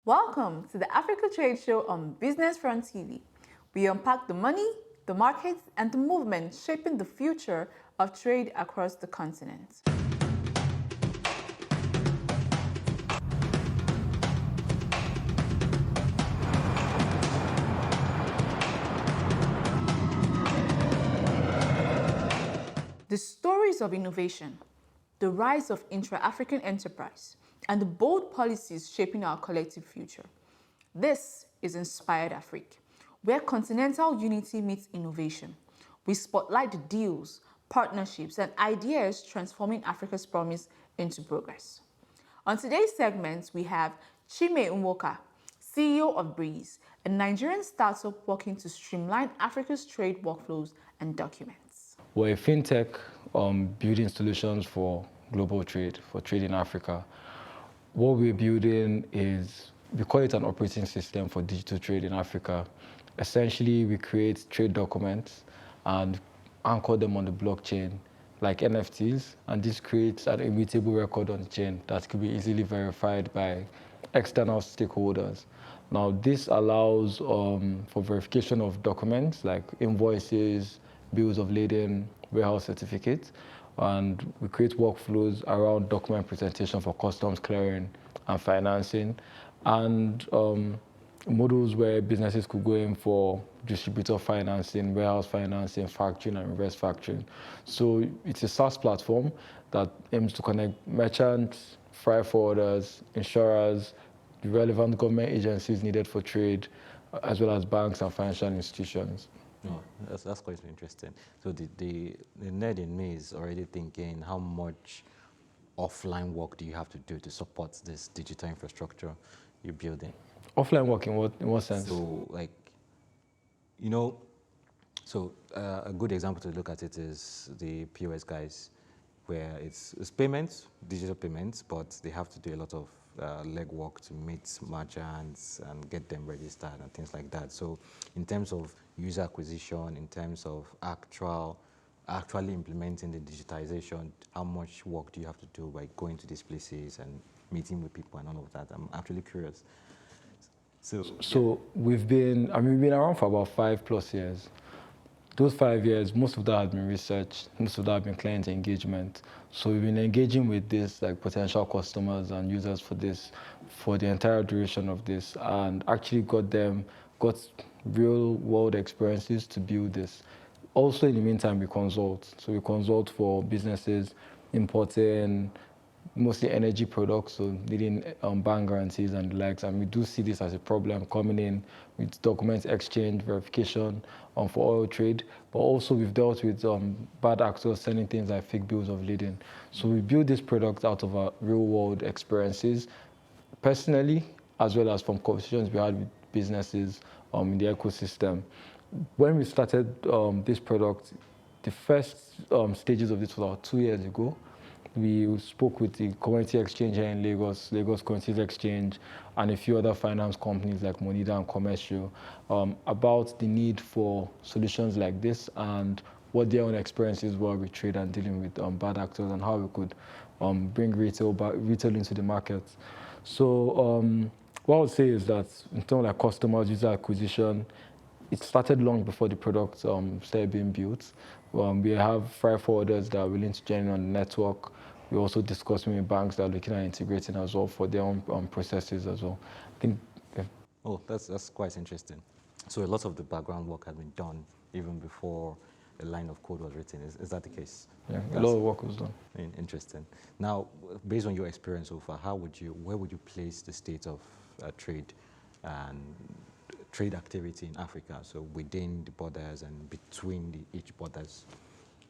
Welcome to the Africa Trade Show on Business Front TV. We unpack the money, the markets, and the movements shaping the future of trade across the continent. The stories of innovation, the rise of intra-African enterprise, and the bold policies shaping our collective future. This is Inspired Afrique, where continental unity meets innovation. We spotlight the deals, partnerships, and ideas transforming Africa's promise into progress. On today's segment, we have Chime Nnwoka, CEO of Breeze, a Nigerian startup working to streamline Africa's trade workflows and documents. We're a fintech building solutions for global trade, for trade in Africa. What we're building is, we call it an operating system for digital trade in Africa. Essentially, we create trade documents and anchor them on the blockchain like NFTs, and this creates an immutable record on the chain that can be easily verified by external stakeholders. Now, this allows for verification of documents like invoices, bills of lading, warehouse certificates, and we create workflows around document presentation for customs clearing and financing, and models where businesses could go in for distributor financing, warehouse financing, factoring, and reverse factoring. So it's a SaaS platform that aims to connect merchants, freight forwarders, insurers, the relevant government agencies needed for trade, as well as banks and financial institutions. Oh, that's quite interesting. So the nerd in me is already thinking, how much offline work do you have to do to support this digital infrastructure you're building? Offline work in what sense? So a good example to look at it is the POS guys, where it's payments, digital payments, but they have to do a lot of legwork to meet merchants and get them registered and things like that. So in terms of user acquisition, in terms of actually implementing the digitization, how much work do you have to do by going to these places and meeting with people and all of that? I'm actually curious. So we've been around for about 5+ years. Those 5 years, most of that has been research, most of that has been client engagement. So we've been engaging with this, like potential customers and users for this, for the entire duration of this, and actually got real world experiences to build this. Also, in the meantime, we consult. So we consult for businesses importing mostly energy products, so needing bank guarantees and the likes. And we do see this as a problem coming in with documents exchange, verification for oil trade. But also we've dealt with bad actors sending things like fake bills of lading. So we build this product out of our real world experiences, personally, as well as from conversations we had with businesses in the ecosystem. When we started this product, the first stages of this was about 2 years ago. We spoke with the Currency Exchange here in Lagos Currencies Exchange, and a few other finance companies like Monida and Commercial about the need for solutions like this and what their own experiences were with trade and dealing with bad actors, and how we could bring retail into the market. So what I would say is that in terms of like customers, user acquisition, it started long before the product started being built. We have freight forwarders that are willing to join on the network. We also discuss with banks that are looking at integrating as well for their own processes as well. I think. Yeah. Oh, that's quite interesting. So a lot of the background work had been done even before a line of code was written. Is that the case? Yeah, a lot of work was done. Interesting. Now, based on your experience so far, where would you place the state of trade and trade activity in Africa, so within the borders and between each borders?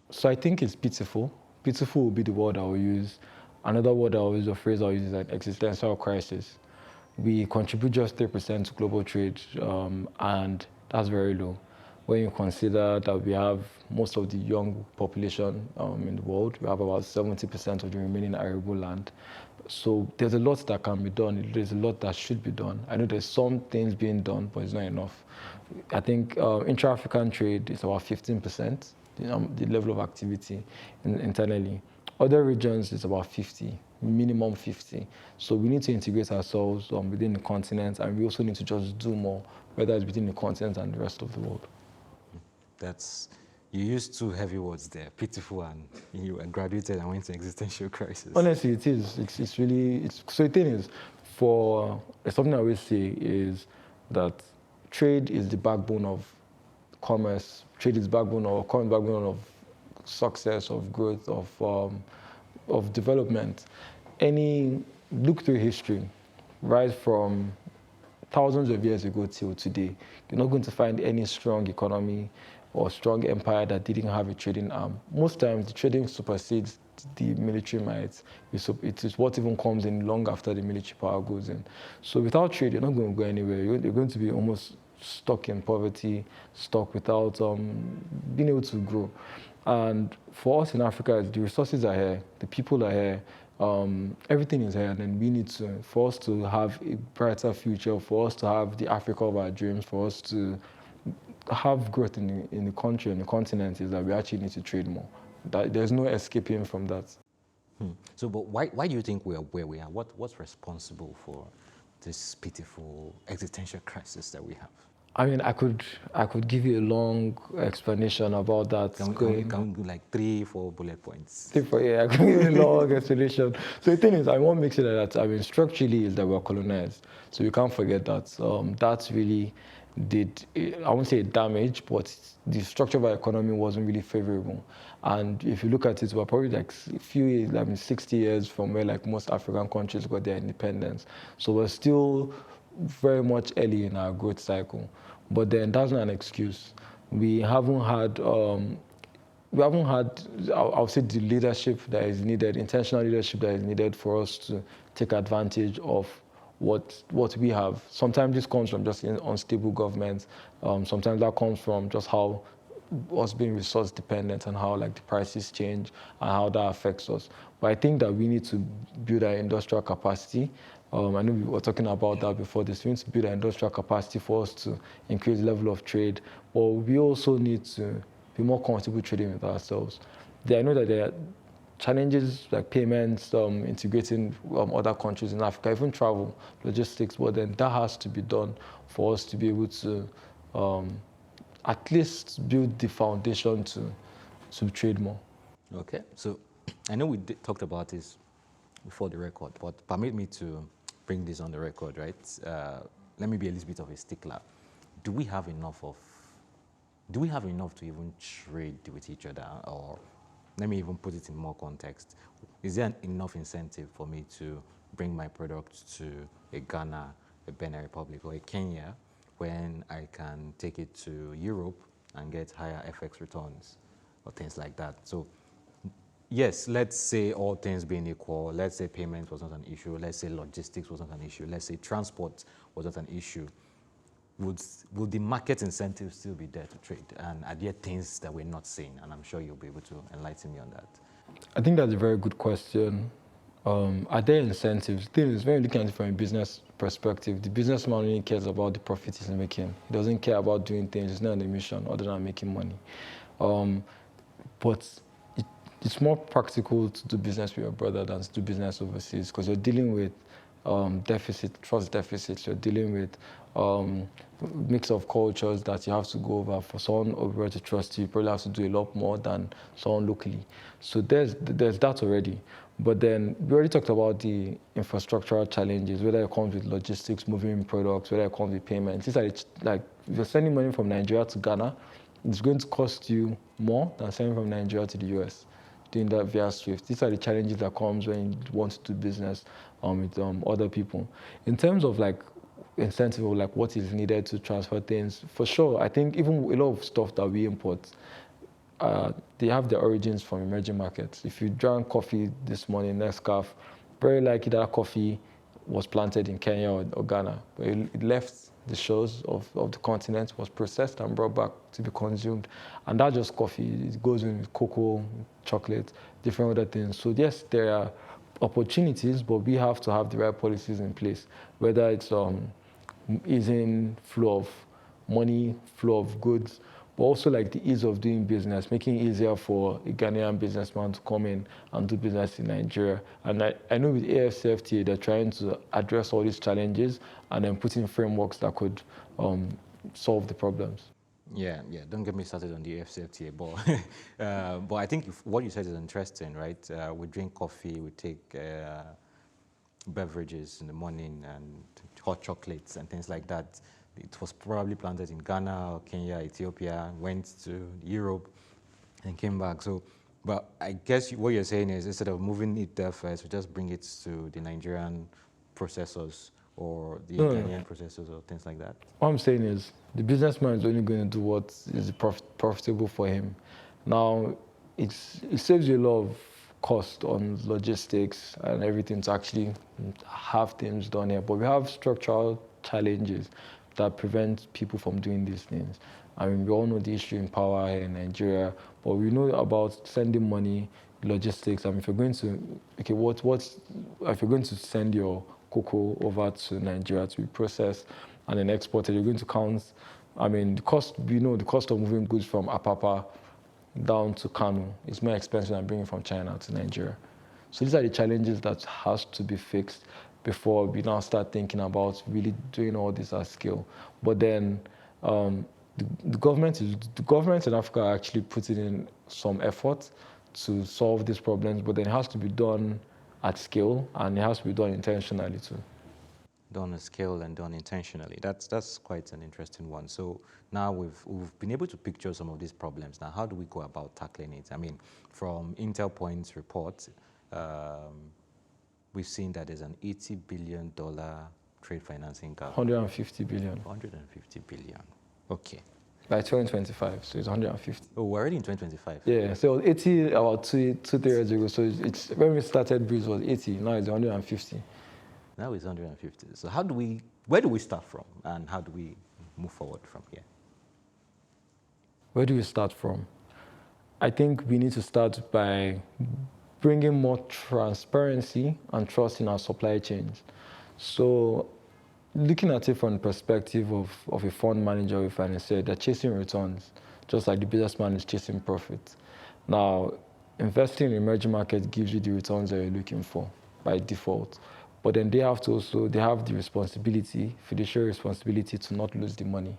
So I think it's pitiful. Pitiful will be the word I will use. Another word a phrase I'll use is like existential crisis. We contribute just 3% to global trade, and that's very low. When you consider that we have most of the young population in the world, we have about 70% of the remaining arable land. So there's a lot that can be done. There's a lot that should be done. I know there's some things being done, but it's not enough. I think intra-African trade is about 15%, the level of activity internally. Other regions is about 50. minimum 50. So we need to integrate ourselves within the continent, and we also need to just do more, whether it's within the continent and the rest of the world. You used two heavy words there, pitiful, and you graduated and went to existential crisis. Honestly, it is. It's really. So the thing is, for something I always say is that trade is the backbone of commerce. Trade is backbone of success, of growth, of development. Look through history, right from thousands of years ago till today, you're not going to find any strong economy or strong empire that didn't have a trading arm. Most times, the trading supersedes the military might. It is what even comes in long after the military power goes in. So without trade, you're not going to go anywhere. You're going to be almost stuck in poverty, stuck without being able to grow. And for us in Africa, the resources are here, the people are here, everything is here, and then we need to, for us to have a brighter future, for us to have the Africa of our dreams, for us to have growth in the country and the continent, is that we actually need to trade more. There's no escaping from that. So, but why do you think we are where we are? What's responsible for this pitiful existential crisis that we have? I mean, I could give you a long explanation about that. Can we do like 3-4 bullet points? I could give you a long explanation. So the thing is, I won't mix it like that. I mean, structurally is that we're colonized. So you can't forget that. That's really did, I won't say damage, but the structure of our economy wasn't really favorable. And if you look at it, we're probably like a few years, 60 years from where like most African countries got their independence. So we're still very much early in our growth cycle. But then that's not an excuse. We haven't had, I'll say, the leadership that is needed, intentional leadership that is needed for us to take advantage of what we have. Sometimes this comes from just unstable governments. Sometimes that comes from just how us being resource dependent and how like the prices change and how that affects us. But I think that we need to build our industrial capacity. I know we were talking about that before this. We need to build our industrial capacity for us to increase the level of trade. But we also need to be more comfortable trading with ourselves. I know that there are challenges like payments, integrating other countries in Africa, even travel, logistics, but then that has to be done for us to be able to at least build the foundation to trade more. Okay, so I know we talked about this before the record, but permit me to bring this on the record, right? Let me be a little bit of a stickler. Do we have enough to even trade with each other? Or let me even put it in more context. Is there enough incentive for me to bring my product to a Ghana, a Benin Republic, or a Kenya when I can take it to Europe and get higher FX returns or things like that? So yes, let's say all things being equal, let's say payment was not an issue, let's say logistics was not an issue, let's say transport was not an issue. Would the market incentives still be there to trade? And are there things that we're not seeing? And I'm sure you'll be able to enlighten me on that. I think that's a very good question. Are there incentives? The thing is, when you're looking at it from a business perspective, the businessman only cares about the profit he's making. He doesn't care about doing things. He's not on a mission other than making money. But it's more practical to do business with your brother than to do business overseas, because you're dealing with trust deficits. You're dealing with mix of cultures that you have to go over. For someone over to trust you, you probably have to do a lot more than someone locally. So there's that already. But then we already talked about the infrastructural challenges, whether it comes with logistics, moving products, whether it comes with payments. These are like, if you're sending money from Nigeria to Ghana, it's going to cost you more than sending from Nigeria to the US, doing that via SWIFT. These are the challenges that comes when you want to do business with other people. In terms of like incentive or like what is needed to transfer things, for sure, I think even a lot of stuff that we import, they have their origins from emerging markets. If you drank coffee this morning, Nescafe, very likely that coffee was planted in Kenya or Ghana. But it left the shores of the continent, was processed and brought back to be consumed. And that's just coffee. It goes in with cocoa, chocolate, different other things. So yes, there are opportunities, but we have to have the right policies in place, whether it's easing flow of money, flow of goods, but also like the ease of doing business, making it easier for a Ghanaian businessman to come in and do business in Nigeria. And I know with AFCFTA, they're trying to address all these challenges and then put in frameworks that could solve the problems. Yeah, yeah. Don't get me started on the FCFTA, but I think what you said is interesting, right? We drink coffee, we take beverages in the morning and hot chocolates and things like that. It was probably planted in Ghana or Kenya, Ethiopia, went to Europe and came back. So, but I guess what you're saying is instead of moving it there first, we just bring it to the Nigerian processors or the Ghanaian processors or things like that. What I'm saying is the businessman is only going to do what is profitable for him. Now, it saves you a lot of cost on logistics and everything to actually have things done here. But we have structural challenges that prevent people from doing these things. I mean, we all know the issue in power here in Nigeria, but we know about sending money, logistics. I mean, if you're going to, okay, if you're going to send your cocoa over to Nigeria to be processed and then exported, you're going to count, I mean, the cost of moving goods from Apapa down to Kano is more expensive than bringing from China to Nigeria. So these are the challenges that has to be fixed before we now start thinking about really doing all this at scale. But then the government in Africa are actually putting in some effort to solve these problems, but then it has to be done at scale and it has to be done intentionally too. Done at scale and done intentionally. That's quite an interesting one. So now we've been able to picture some of these problems. Now, how do we go about tackling it? I mean, from Intel Point's report, we've seen that there's an $80 billion trade financing gap. 150 billion. 150 billion. Okay. By 2025, so it's 150. Oh, we're already in 2025. Yeah, so 80 about 3 years ago. So it's when we started, Breeze was 80. Now it's 150. Now it's 150. So where do we start from, and how do we move forward from here? Where do we start from? I think we need to start by bringing more transparency and trust in our supply chains. So looking at it from the perspective of a fund manager or a financier, they're chasing returns, just like the businessman is chasing profit. Now, investing in emerging markets gives you the returns that you're looking for by default. But then they have the responsibility, fiduciary responsibility to not lose the money.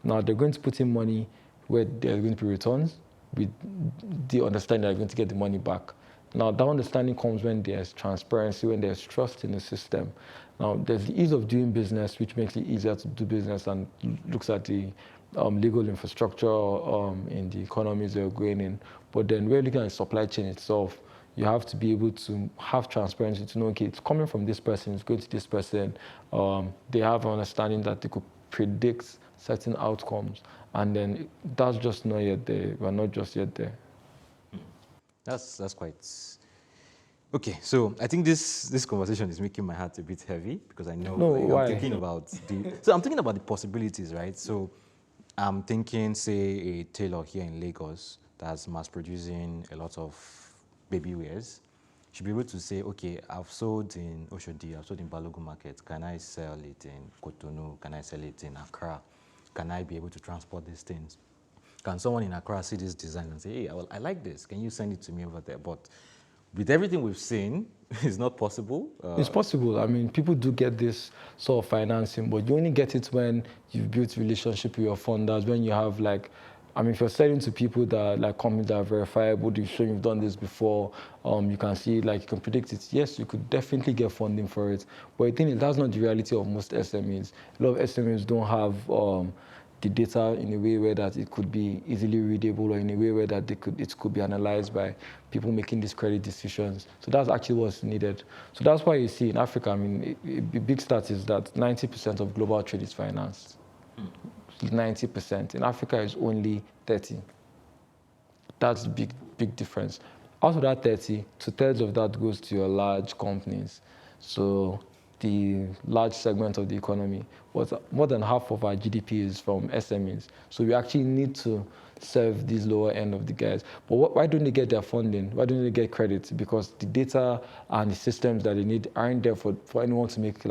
Now, they're going to put in money where there's going to be returns with the understanding they're going to get the money back. Now, that understanding comes when there's transparency, when there's trust in the system. Now, there's the ease of doing business, which makes it easier to do business and looks at the legal infrastructure in the economies they're going in. But then we're looking at the supply chain itself. You have to be able to have transparency to know, okay, it's coming from this person, it's going to this person. They have an understanding that they could predict certain outcomes. And then that's just not yet there. We're not just yet there. That's quite... Okay, so I think this conversation is making my heart a bit heavy because I know why? I'm thinking about the possibilities, right? So I'm thinking, say, a tailor here in Lagos that's mass producing a lot of baby wears should be able to say, okay, I've sold in Oshodi, I've sold in Balogun market. Can I sell it in Cotonou? Can I sell it in Accra? Can I be able to transport these things? Can someone in Accra see this design and say, hey, I like this. Can you send it to me over there? But with everything we've seen, it's not possible. It's possible. I mean, people do get this sort of financing, but you only get it when you've built relationship with your funders, when you have if you're selling to people that companies that are verifiable, you show you've done this before, you can see it, you can predict it. Yes, you could definitely get funding for it. But I think that's not the reality of most SMEs. A lot of SMEs don't have the data in a way where that it could be easily readable or in a way where that it could be analyzed by people making these credit decisions. So that's actually what's needed. So that's why you see in Africa, a big stat is that 90% of global trade is financed. 90%. In Africa, it's only 30. That's a big difference. Out of that 30, 2/3 of that goes to your large companies. So the large segment of the economy. More than half of our GDP is from SMEs. So we actually need to serve these lower end of the guys. But why don't they get their funding? Why don't they get credit? Because the data and the systems that they need aren't there for anyone to make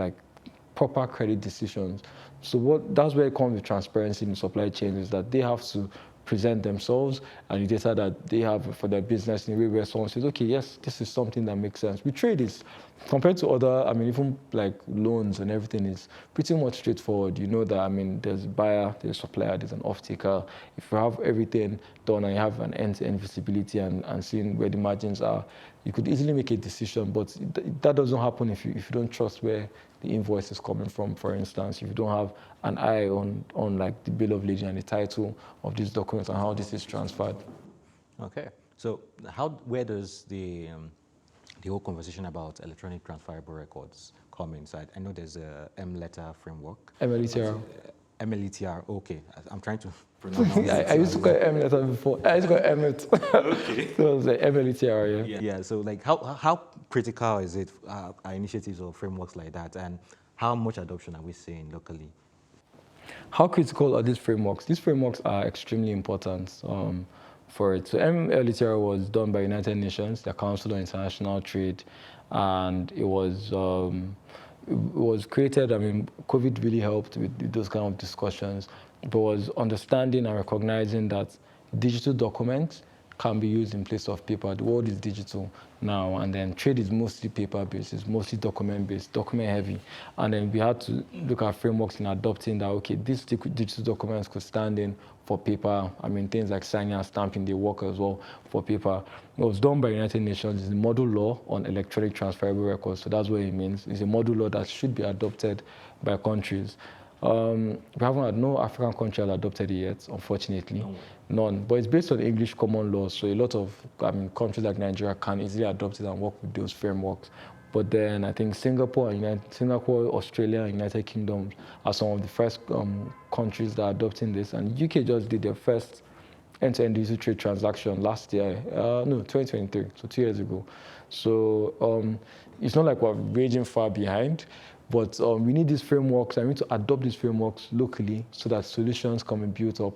proper credit decisions. So that's where it comes with transparency in the supply chain, is that they have to present themselves and the data that they have for their business in a way where someone says, okay, yes, this is something that makes sense. With trade is, compared to other, I mean, even like loans and everything is pretty much straightforward. You know that, I mean, there's a buyer, there's a supplier, there's an off-taker. If you have everything done and you have an end-to-end visibility and seeing where the margins are, you could easily make a decision, but that doesn't happen if you don't trust where the invoice is coming from, for instance. If you don't have an eye on like the bill of lading and the title of these documents and how this is transferred. Okay. So where does the whole conversation about electronic transferable records come in? So I know there's a M-letter framework. MLETR. MLETR, okay. I'm trying to pronounce it. I used to call it M-letter before. I used to call it M-let. Okay. So it was like MLETR, yeah. Yeah, so like how critical is it, are initiatives or frameworks like that, and how much adoption are we seeing locally? How critical are these frameworks? These frameworks are extremely important for it. So MLETR was done by United Nations, the Council on International Trade, and it was created, I mean, COVID really helped with those kind of discussions, but was understanding and recognizing that digital documents can be used in place of paper. The world is digital now, and then trade is mostly paper-based, it's mostly document-based, document-heavy. And then we had to look at frameworks in adopting that, okay, these digital documents could stand in for paper. I mean, things like signing and stamping, they work as well for paper. It was done by United Nations. It's a model law on electronic transferable records, so that's what it means. It's a model law that should be adopted by countries. We haven't had no African country has adopted it yet, unfortunately. None. But it's based on English common law, so a lot of countries like Nigeria can easily adopt it and work with those frameworks. But then I think Singapore, Australia, and United Kingdom are some of the first countries that are adopting this. And UK just did their first end-to-end digital trade transaction last year, 2023, so 2 years ago. So it's not like we're raging far behind, but we need these frameworks, and we need to adopt these frameworks locally so that solutions can be built up.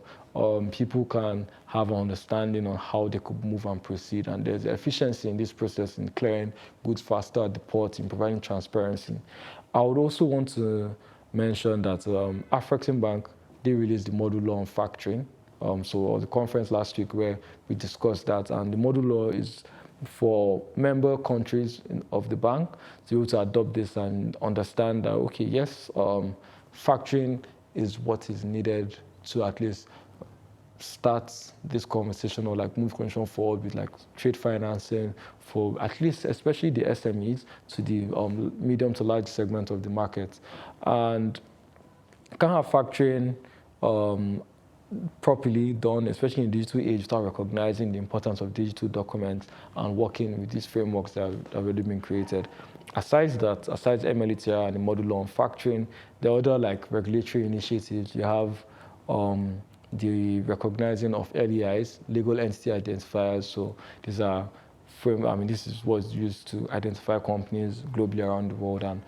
People can have an understanding on how they could move and proceed, and there's efficiency in this process in clearing goods faster at the port, in providing transparency. I would also want to mention that Afreximbank, they released the model law on factoring. So it was a conference last week where we discussed that, and the model law is for member countries of the bank to be able to adopt this and understand that, okay, yes, factoring is what is needed to at least start this conversation or like move conversation forward with like trade financing for at least, especially the SMEs, to the medium to large segment of the market. And can't have factoring properly done, especially in the digital age, start recognizing the importance of digital documents and working with these frameworks that have already been created. Aside MLETR and the model law on factoring, there are other like regulatory initiatives. You have the recognizing of LEIs, legal entity identifiers. So these are this is what's used to identify companies globally around the world. And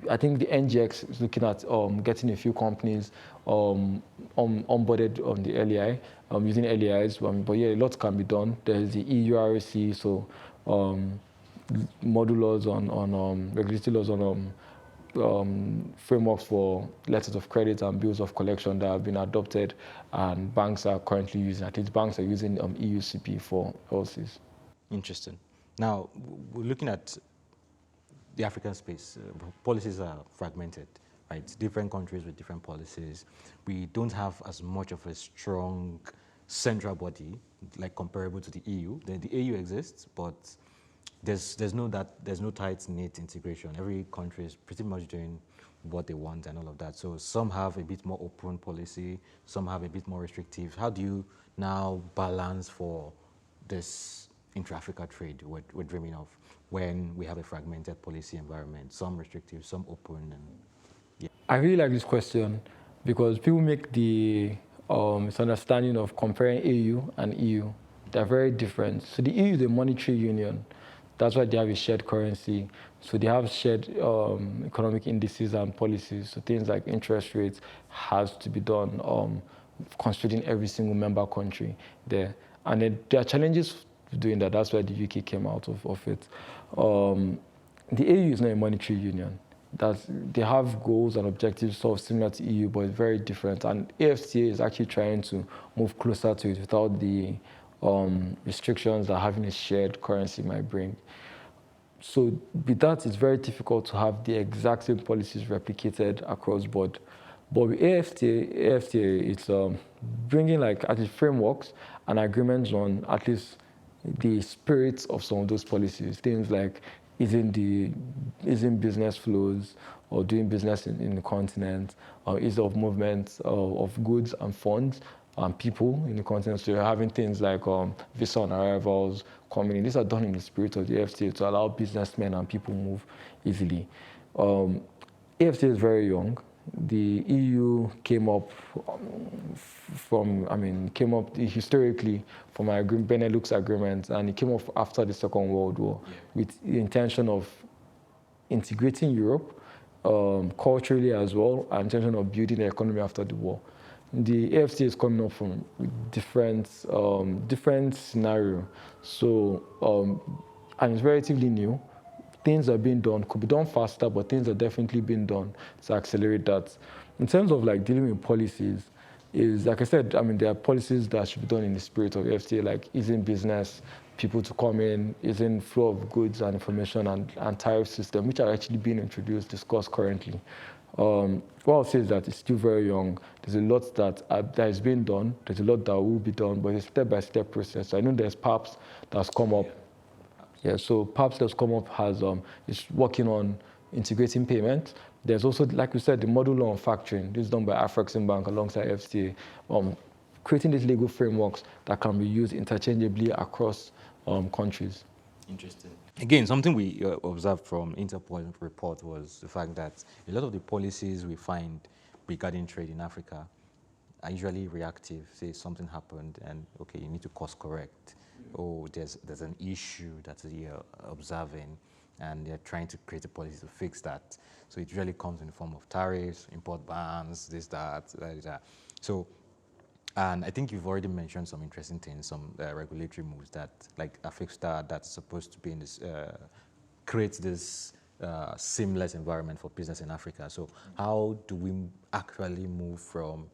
I think the NGX is looking at getting a few companies onboarded on the LEI, using LEIs. But yeah, a lot can be done. There's the EURC, so module laws on regulatory laws on frameworks for letters of credit and bills of collection that have been adopted, and banks are currently using. I think banks are using EUCP for LCs. Interesting. Now, we're looking at the African space. Policies are fragmented, right? Different countries with different policies. We don't have as much of a strong central body, like comparable to the EU. The EU exists, but there's no tight-knit integration. Every country is pretty much doing what they want and all of that. So some have a bit more open policy, some have a bit more restrictive. How do you now balance for this intra-Africa trade we're dreaming of when we have a fragmented policy environment, some restrictive, some open? And yeah. I really like this question because people make the misunderstanding of comparing AU and EU. They're very different. So the EU is a monetary union. That's why they have a shared currency. So they have shared economic indices and policies. So things like interest rates has to be done considering every single member country there. And then there are challenges doing that. That's why the UK came out of it. The AU is not a monetary union. that they have goals and objectives sort of similar to EU, but it's very different. And AFTA is actually trying to move closer to it without the restrictions that having a shared currency might bring. So with that, it's very difficult to have the exact same policies replicated across board. But with AFTA, it's bringing like at least frameworks and agreements on at least the spirit of some of those policies. Things like isn't business flows or doing business in the continent, or ease of movement of goods and funds and people in the continent. So you're having things like visa on arrivals coming in. These are done in the spirit of the FTA to allow businessmen and people move easily. AFTA is very young. The EU came up historically from our Benelux agreement, and it came up after the Second World War with the intention of integrating Europe culturally as well, and intention of building the economy after the war. The AFTA is coming up from different scenario, so and it's relatively new. Things are being done, could be done faster, but things are definitely being done to accelerate that. In terms of like dealing with policies, is like I said, there are policies that should be done in the spirit of FTA, like easing business, people to come in, easing flow of goods and information, and tariff system, which are actually being introduced, discussed currently. What I'll say is that it's still very young. There's a lot that is being done. There's a lot that will be done, but it's a step-by-step process. I know there's PAPS that's come up. Yeah, so PAPS that's come up is working on integrating payment. There's also, like we said, the model law on factoring. This is done by Afreximbank alongside FCA, creating these legal frameworks that can be used interchangeably across countries. Interesting. Again, something we observed from Interpol report was the fact that a lot of the policies we find regarding trade in Africa are usually reactive. Say something happened and, okay, you need to course correct. Oh, there's an issue that you're observing, and they're trying to create a policy to fix that. So it really comes in the form of tariffs, import bans, this, that. So, and I think you've already mentioned some interesting things, some regulatory moves that, like Africa, that's supposed to be in this, create this seamless environment for business in Africa. So how do we actually move from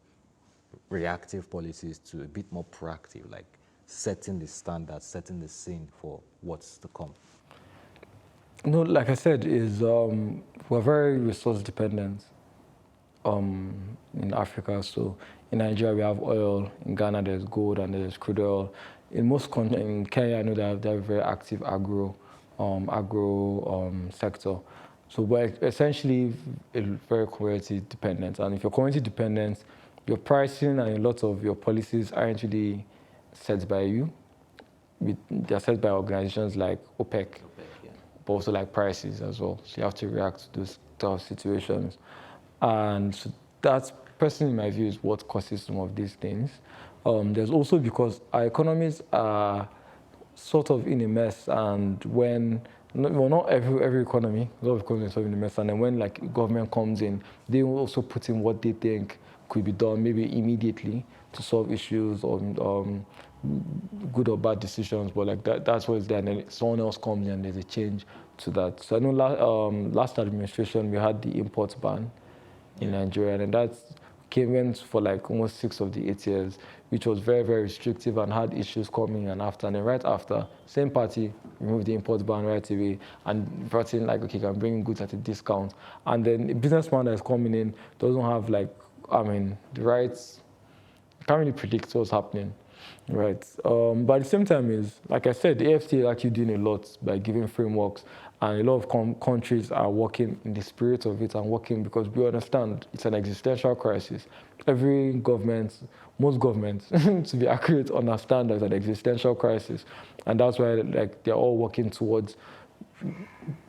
reactive policies to a bit more proactive, like setting the standards, setting the scene for what's to come? Like I said, we're very resource dependent in Africa. So in Nigeria, we have oil. In Ghana, there's gold and there's crude oil. In Kenya, I know they have a very active agro sector. So we're essentially very commodity dependent. And if you're commodity dependent, your pricing and a lot of your policies aren't really set by you. They're set by organizations like OPEC, but also like prices as well. So you have to react to those tough situations. And so that's, personally, in my view, is what causes some of these things. There's also because our economies are sort of in a mess, and not every economy, a lot of economies are sort of in a mess, and then when like government comes in, they will also put in what they think could be done maybe immediately to solve issues or good or bad decisions, but like that's what it's there, and then someone else comes in and there's a change to that. So I know last administration we had the import ban in Nigeria, and that went for like almost 6 of the 8 years, which was very, very restrictive and had issues coming and after. And then right after, same party removed the import ban right away and brought in like, okay, can bring in goods at a discount. And then the businessman that's coming in doesn't have like, the rights, can't really predict what's happening. Right. But at the same time is, like I said, the AFTA is actually doing a lot by giving frameworks, and a lot of countries are working in the spirit of it and working because we understand it's an existential crisis. Every government, most governments, to be accurate, understand there's an existential crisis, and that's why like they're all working towards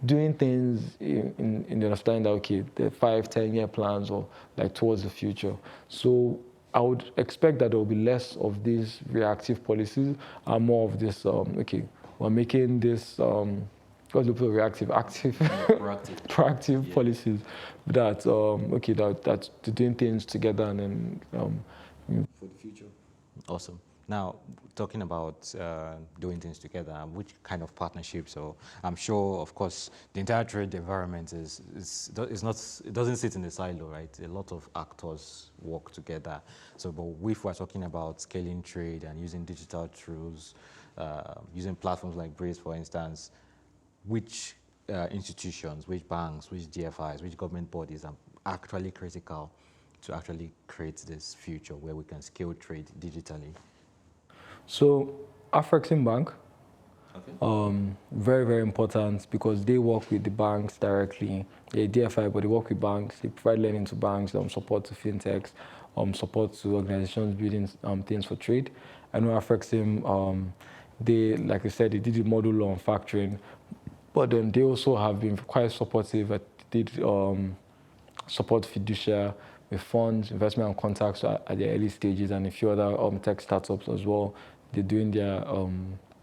doing things in the understanding that, okay, the 5-10 year plans or like towards the future. So I would expect that there will be less of these reactive policies and more of this, okay, we're making this, what's the reactive, active, proactive policies that, that doing things together and then for the future. Awesome. Now, talking about doing things together, which kind of partnerships? So I'm sure, of course, the entire trade environment is not, it doesn't sit in a silo, right? A lot of actors work together. So, but if we're talking about scaling trade and using digital tools, using platforms like Brace, for instance, which institutions, which banks, which DFIs, which government bodies are actually critical to actually create this future where we can scale trade digitally? So Afrexim Bank, Okay. very, very important because they work with the banks directly. They're DFI, but they work with banks. They provide lending to banks, support to fintechs, support to organizations building things for trade. I know Afrexim, they, like I said, they did the module on factoring, but then they also have been quite supportive. They did support fiduciary with funds, investment and contacts at the early stages, and a few other tech startups as well. They're doing their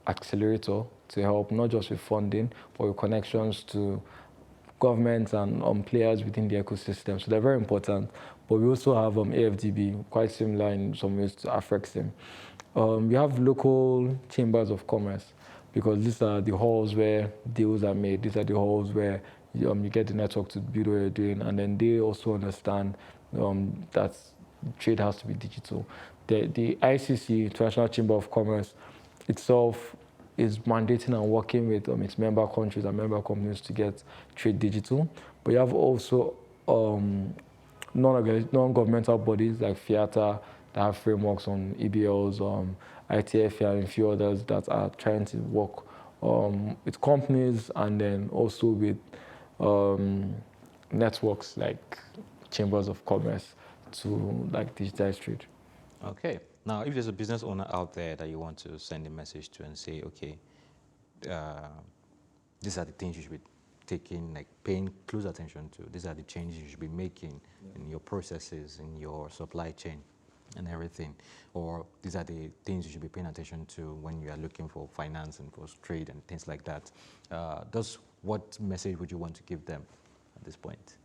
accelerator to help not just with funding, but with connections to governments and players within the ecosystem. So they're very important. But we also have AFDB, quite similar in some ways to Afrexim. We have local chambers of commerce because these are the halls where deals are made. These are the halls where you get the network to build what you're doing, and then they also understand that trade has to be digital. The ICC, International Chamber of Commerce, itself is mandating and working with its member countries and member companies to get trade digital. But you have also non-governmental bodies like FIATA that have frameworks on EBLs, ITFA, and a few others that are trying to work with companies and then also with networks like chambers of commerce to like digitize trade. Okay. Now, if there's a business owner out there that you want to send a message to and say, okay, these are the things you should be taking, like paying close attention to. These are the changes you should be making in your processes, in your supply chain and everything. Or these are the things you should be paying attention to when you are looking for finance and for trade and things like that. What message would you want to give them at this point?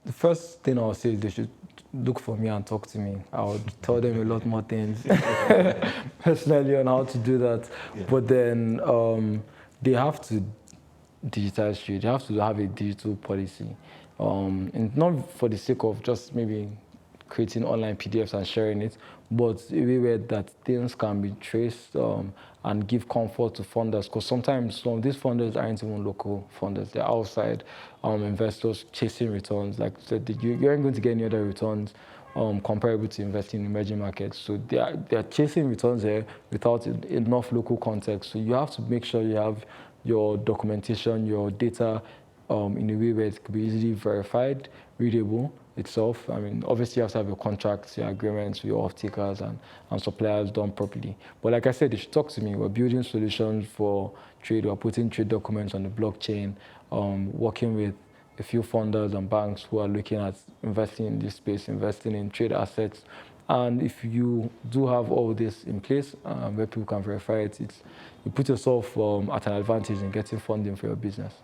The first thing I'll say is they should look for me and talk to me. I would tell them a lot more things personally on how to do that. Yeah. But then they have to digitize trade. They have to have a digital policy. And not for the sake of just maybe creating online PDFs and sharing it, but a way where that things can be traced and give comfort to funders. Because sometimes some of these funders aren't even local funders. They're outside investors chasing returns. Like I said, you aren't going to get any other returns comparable to investing in emerging markets. So they're chasing returns there without enough local context. So you have to make sure you have your documentation, your data in a way where it could be easily verified, readable itself. I mean, obviously you have to have your contracts, your agreements with your off-takers and suppliers done properly. But like I said, they should talk to me. We're building solutions for trade. We're putting trade documents on the blockchain, working with a few funders and banks who are looking at investing in this space, investing in trade assets. And if you do have all this in place, where people can verify it, you put yourself at an advantage in getting funding for your business.